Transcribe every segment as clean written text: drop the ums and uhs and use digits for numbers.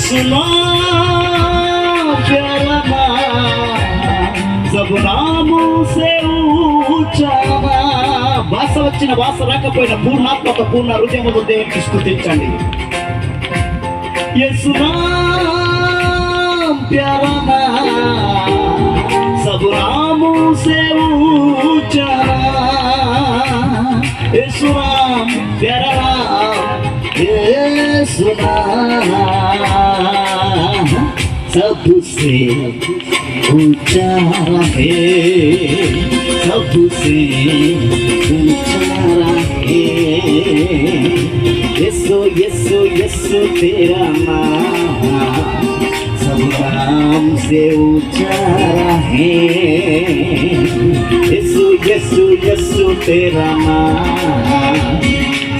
सुना प्यारा सब नामों से ऊंचा భాష వచ్చిన భాష రాకపోయిన పూర్ణాత్మక పూర్ణ హృదయముతో దేవునికి స్తుతించండి. యేసు నాम प्यारा सब नामों से ऊंचा యేసు नाम प्यारा యేసు नाम सबसे ऊंचा है, सबसे ऊंचा है। यीशु यीशु यीशु तेरा नाम सब नाम से ऊंचा है। यीशु यीशु यीशु तेरा नाम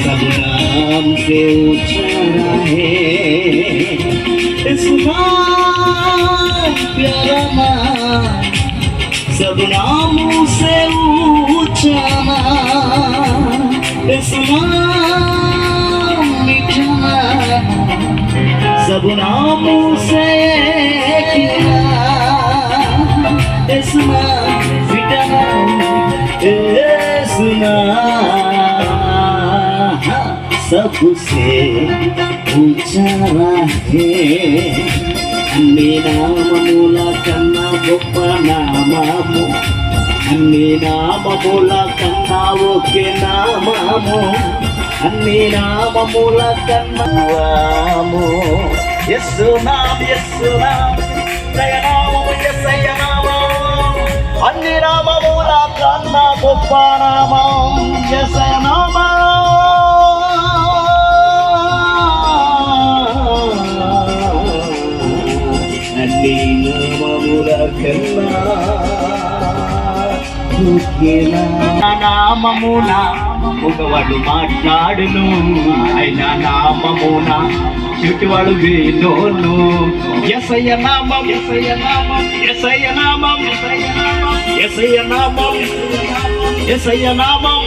सब नाम से ऊंचा है। यीशु नाम प्यारा नाम सब नामों से ऊंचा यीशु नाम मीठा सब नामों से यीशु नाम मीठा यीशु नाम सबसे ऊंचा है। అన్ని నామముల కన్నా గొప్ప నామము, అన్ని నామముల కన్నా ఒకే నామము, అన్ని నామముల కన్నాము యేసు నామ యేసు నామ దయనామము యేసయ్య నామం, అన్ని నామముల కన్నా గొప్ప నామం యేసయ్య నామం. నామమున మగవాడు మాట్లాడును, అయినా నామమున చెట్టువాడు వినోను. యేసయ్య నామం యేసయ్య నామం యేసయ్య నామం యేసయ్య నామం యేసయ్య నామం